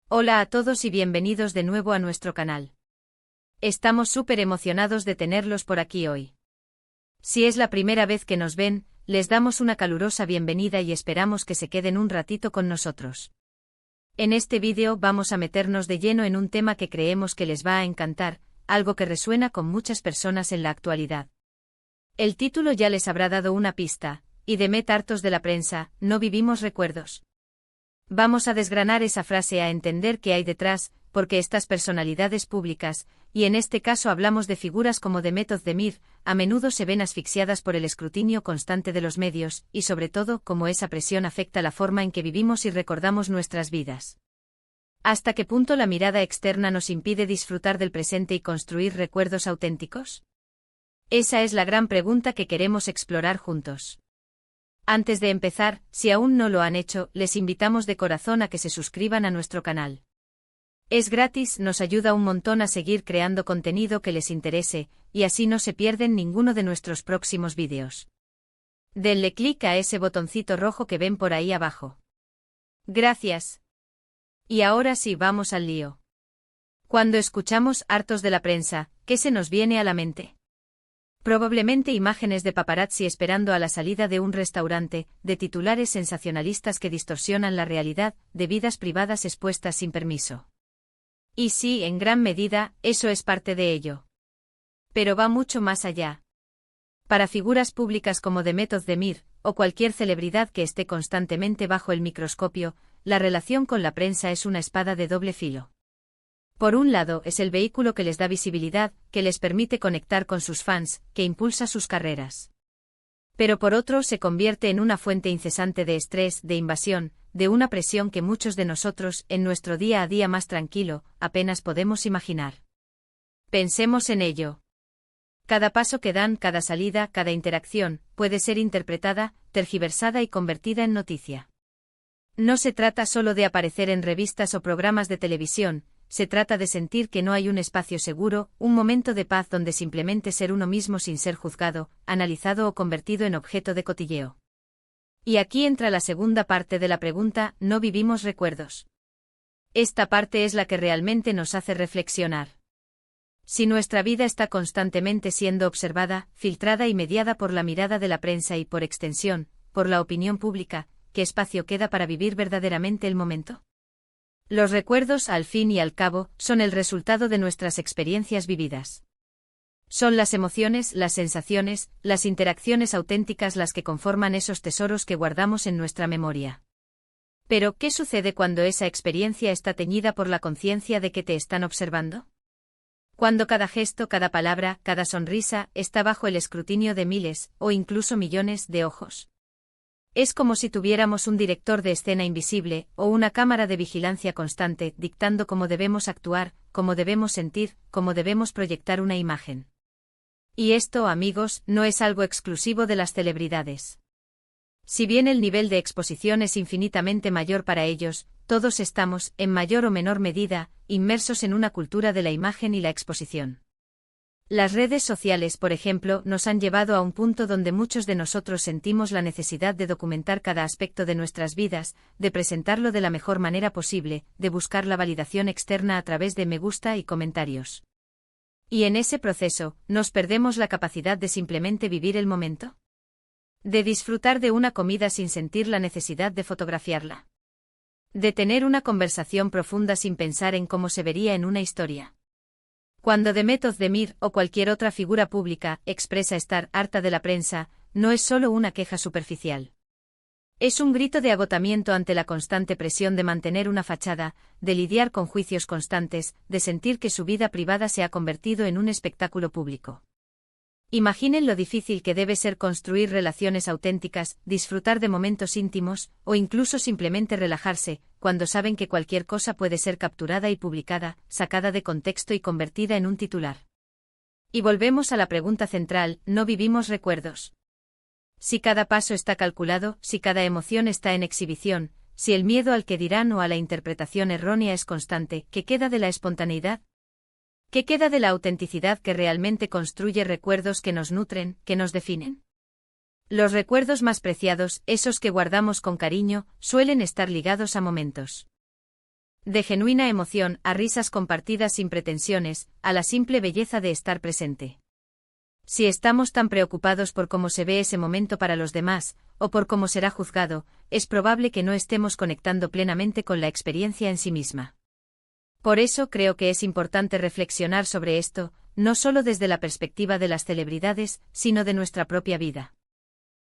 Hola a todos y bienvenidos de nuevo a nuestro canal. Estamos súper emocionados de tenerlos por aquí hoy. Si es la primera vez que nos ven, les damos una calurosa bienvenida y esperamos que se queden un ratito con nosotros. En este vídeo vamos a meternos de lleno en un tema que creemos que les va a encantar, algo que resuena con muchas personas en la actualidad. El título ya les habrá dado una pista, y Demet hartos de la prensa, no vivimos recuerdos. Vamos a desgranar esa frase a entender qué hay detrás, porque estas personalidades públicas, y en este caso hablamos de figuras como Demet Özdemir, a menudo se ven asfixiadas por el escrutinio constante de los medios, y sobre todo cómo esa presión afecta la forma en que vivimos y recordamos nuestras vidas. ¿Hasta qué punto la mirada externa nos impide disfrutar del presente y construir recuerdos auténticos? Esa es la gran pregunta que queremos explorar juntos. Antes de empezar, si aún no lo han hecho, les invitamos de corazón a que se suscriban a nuestro canal. Es gratis, nos ayuda un montón a seguir creando contenido que les interese, y así no se pierden ninguno de nuestros próximos vídeos. Denle clic a ese botoncito rojo que ven por ahí abajo. Gracias. Y ahora sí, vamos al lío. Cuando escuchamos hartos de la prensa, ¿qué se nos viene a la mente? Probablemente imágenes de paparazzi esperando a la salida de un restaurante, de titulares sensacionalistas que distorsionan la realidad, de vidas privadas expuestas sin permiso. Y sí, en gran medida, eso es parte de ello. Pero va mucho más allá. Para figuras públicas como Demet Özdemir, o cualquier celebridad que esté constantemente bajo el microscopio, la relación con la prensa es una espada de doble filo. Por un lado, es el vehículo que les da visibilidad, que les permite conectar con sus fans, que impulsa sus carreras. Pero por otro, se convierte en una fuente incesante de estrés, de invasión, de una presión que muchos de nosotros, en nuestro día a día más tranquilo, apenas podemos imaginar. Pensemos en ello. Cada paso que dan, cada salida, cada interacción, puede ser interpretada, tergiversada y convertida en noticia. No se trata solo de aparecer en revistas o programas de televisión, se trata de sentir que no hay un espacio seguro, un momento de paz donde simplemente ser uno mismo sin ser juzgado, analizado o convertido en objeto de cotilleo. Y aquí entra la segunda parte de la pregunta, ¿no vivimos recuerdos? Esta parte es la que realmente nos hace reflexionar. Si nuestra vida está constantemente siendo observada, filtrada y mediada por la mirada de la prensa y por extensión, por la opinión pública, ¿qué espacio queda para vivir verdaderamente el momento? Los recuerdos, al fin y al cabo, son el resultado de nuestras experiencias vividas. Son las emociones, las sensaciones, las interacciones auténticas las que conforman esos tesoros que guardamos en nuestra memoria. Pero, ¿qué sucede cuando esa experiencia está teñida por la conciencia de que te están observando? Cuando cada gesto, cada palabra, cada sonrisa, está bajo el escrutinio de miles, o incluso millones, de ojos. Es como si tuviéramos un director de escena invisible, o una cámara de vigilancia constante, dictando cómo debemos actuar, cómo debemos sentir, cómo debemos proyectar una imagen. Y esto, amigos, no es algo exclusivo de las celebridades. Si bien el nivel de exposición es infinitamente mayor para ellos, todos estamos, en mayor o menor medida, inmersos en una cultura de la imagen y la exposición. Las redes sociales, por ejemplo, nos han llevado a un punto donde muchos de nosotros sentimos la necesidad de documentar cada aspecto de nuestras vidas, de presentarlo de la mejor manera posible, de buscar la validación externa a través de me gusta y comentarios. Y en ese proceso, ¿nos perdemos la capacidad de simplemente vivir el momento? De disfrutar de una comida sin sentir la necesidad de fotografiarla. De tener una conversación profunda sin pensar en cómo se vería en una historia. Cuando Demet Özdemir, o cualquier otra figura pública, expresa estar harta de la prensa, no es solo una queja superficial. Es un grito de agotamiento ante la constante presión de mantener una fachada, de lidiar con juicios constantes, de sentir que su vida privada se ha convertido en un espectáculo público. Imaginen lo difícil que debe ser construir relaciones auténticas, disfrutar de momentos íntimos, o incluso simplemente relajarse, cuando saben que cualquier cosa puede ser capturada y publicada, sacada de contexto y convertida en un titular. Y volvemos a la pregunta central, ¿no vivimos recuerdos? Si cada paso está calculado, si cada emoción está en exhibición, si el miedo al que dirán o a la interpretación errónea es constante, ¿qué queda de la espontaneidad? ¿Qué queda de la autenticidad que realmente construye recuerdos que nos nutren, que nos definen? Los recuerdos más preciados, esos que guardamos con cariño, suelen estar ligados a momentos. De genuina emoción a risas compartidas sin pretensiones, a la simple belleza de estar presente. Si estamos tan preocupados por cómo se ve ese momento para los demás, o por cómo será juzgado, es probable que no estemos conectando plenamente con la experiencia en sí misma. Por eso creo que es importante reflexionar sobre esto, no solo desde la perspectiva de las celebridades, sino de nuestra propia vida.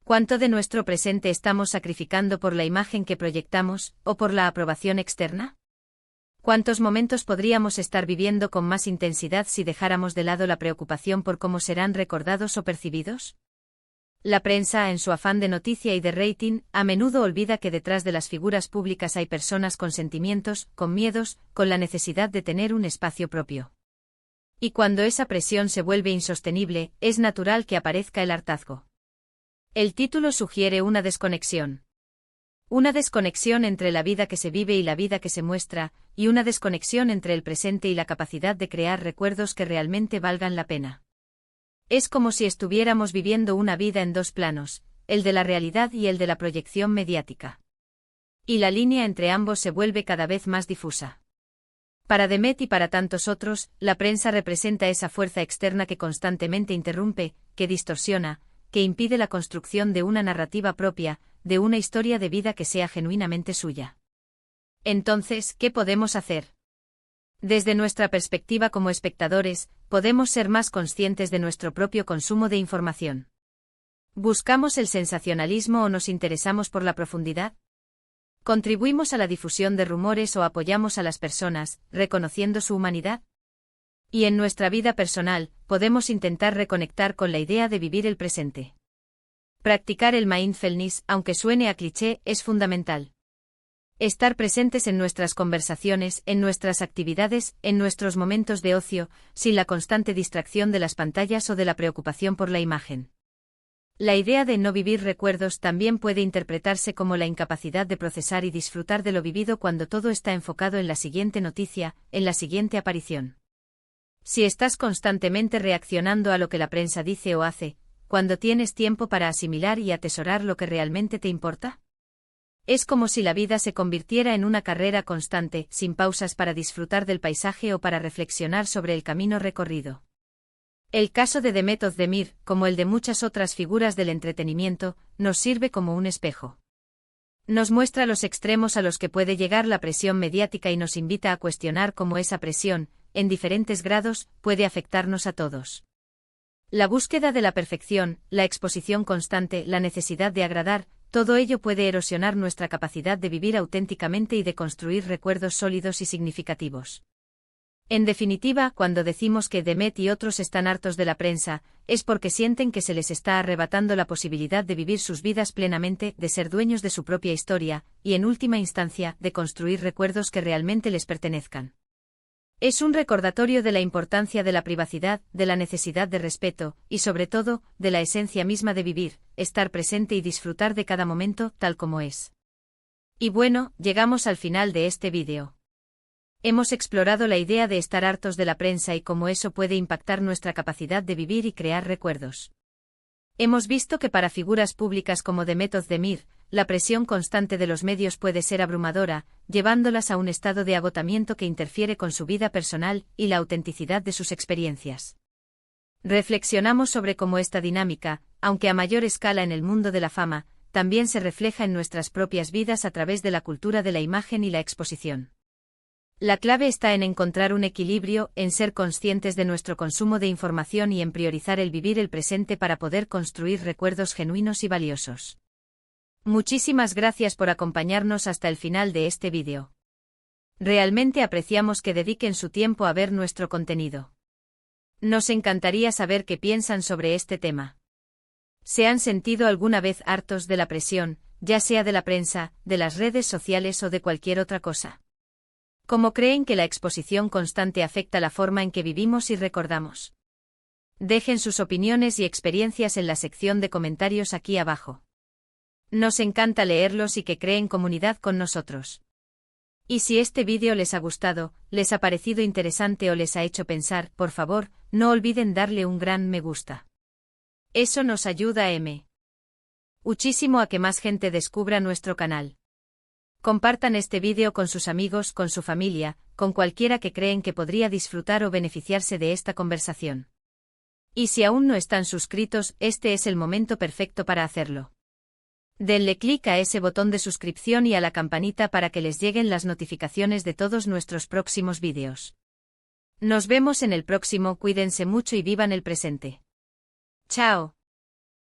¿Cuánto de nuestro presente estamos sacrificando por la imagen que proyectamos, o por la aprobación externa? ¿Cuántos momentos podríamos estar viviendo con más intensidad si dejáramos de lado la preocupación por cómo serán recordados o percibidos? La prensa, en su afán de noticia y de rating, a menudo olvida que detrás de las figuras públicas hay personas con sentimientos, con miedos, con la necesidad de tener un espacio propio. Y cuando esa presión se vuelve insostenible, es natural que aparezca el hartazgo. El título sugiere una desconexión. Una desconexión entre la vida que se vive y la vida que se muestra, y una desconexión entre el presente y la capacidad de crear recuerdos que realmente valgan la pena. Es como si estuviéramos viviendo una vida en dos planos, el de la realidad y el de la proyección mediática. Y la línea entre ambos se vuelve cada vez más difusa. Para Demet y para tantos otros, la prensa representa esa fuerza externa que constantemente interrumpe, que distorsiona, que impide la construcción de una narrativa propia, de una historia de vida que sea genuinamente suya. Entonces, ¿qué podemos hacer? Desde nuestra perspectiva como espectadores, podemos ser más conscientes de nuestro propio consumo de información. ¿Buscamos el sensacionalismo o nos interesamos por la profundidad? ¿Contribuimos a la difusión de rumores o apoyamos a las personas, reconociendo su humanidad? Y en nuestra vida personal, podemos intentar reconectar con la idea de vivir el presente. Practicar el mindfulness, aunque suene a cliché, es fundamental. Estar presentes en nuestras conversaciones, en nuestras actividades, en nuestros momentos de ocio, sin la constante distracción de las pantallas o de la preocupación por la imagen. La idea de no vivir recuerdos también puede interpretarse como la incapacidad de procesar y disfrutar de lo vivido cuando todo está enfocado en la siguiente noticia, en la siguiente aparición. Si estás constantemente reaccionando a lo que la prensa dice o hace, ¿cuándo tienes tiempo para asimilar y atesorar lo que realmente te importa? Es como si la vida se convirtiera en una carrera constante, sin pausas para disfrutar del paisaje o para reflexionar sobre el camino recorrido. El caso de Demet Özdemir, como el de muchas otras figuras del entretenimiento, nos sirve como un espejo. Nos muestra los extremos a los que puede llegar la presión mediática y nos invita a cuestionar cómo esa presión, en diferentes grados, puede afectarnos a todos. La búsqueda de la perfección, la exposición constante, la necesidad de agradar, todo ello puede erosionar nuestra capacidad de vivir auténticamente y de construir recuerdos sólidos y significativos. En definitiva, cuando decimos que Demet y otros están hartos de la prensa, es porque sienten que se les está arrebatando la posibilidad de vivir sus vidas plenamente, de ser dueños de su propia historia, y en última instancia, de construir recuerdos que realmente les pertenezcan. Es un recordatorio de la importancia de la privacidad, de la necesidad de respeto, y sobre todo, de la esencia misma de vivir, estar presente y disfrutar de cada momento, tal como es. Y bueno, llegamos al final de este vídeo. Hemos explorado la idea de estar hartos de la prensa y cómo eso puede impactar nuestra capacidad de vivir y crear recuerdos. Hemos visto que para figuras públicas como Demet Özdemir, la presión constante de los medios puede ser abrumadora, llevándolas a un estado de agotamiento que interfiere con su vida personal y la autenticidad de sus experiencias. Reflexionamos sobre cómo esta dinámica, aunque a mayor escala en el mundo de la fama, también se refleja en nuestras propias vidas a través de la cultura de la imagen y la exposición. La clave está en encontrar un equilibrio, en ser conscientes de nuestro consumo de información y en priorizar el vivir el presente para poder construir recuerdos genuinos y valiosos. Muchísimas gracias por acompañarnos hasta el final de este vídeo. Realmente apreciamos que dediquen su tiempo a ver nuestro contenido. Nos encantaría saber qué piensan sobre este tema. ¿Se han sentido alguna vez hartos de la presión, ya sea de la prensa, de las redes sociales o de cualquier otra cosa? ¿Cómo creen que la exposición constante afecta la forma en que vivimos y recordamos? Dejen sus opiniones y experiencias en la sección de comentarios aquí abajo. Nos encanta leerlos y que creen comunidad con nosotros. Y si este vídeo les ha gustado, les ha parecido interesante o les ha hecho pensar, por favor, no olviden darle un gran me gusta. Eso nos ayuda muchísimo a que más gente descubra nuestro canal. Compartan este vídeo con sus amigos, con su familia, con cualquiera que creen que podría disfrutar o beneficiarse de esta conversación. Y si aún no están suscritos, este es el momento perfecto para hacerlo. Denle clic a ese botón de suscripción y a la campanita para que les lleguen las notificaciones de todos nuestros próximos vídeos. Nos vemos en el próximo, cuídense mucho y vivan el presente. Chao.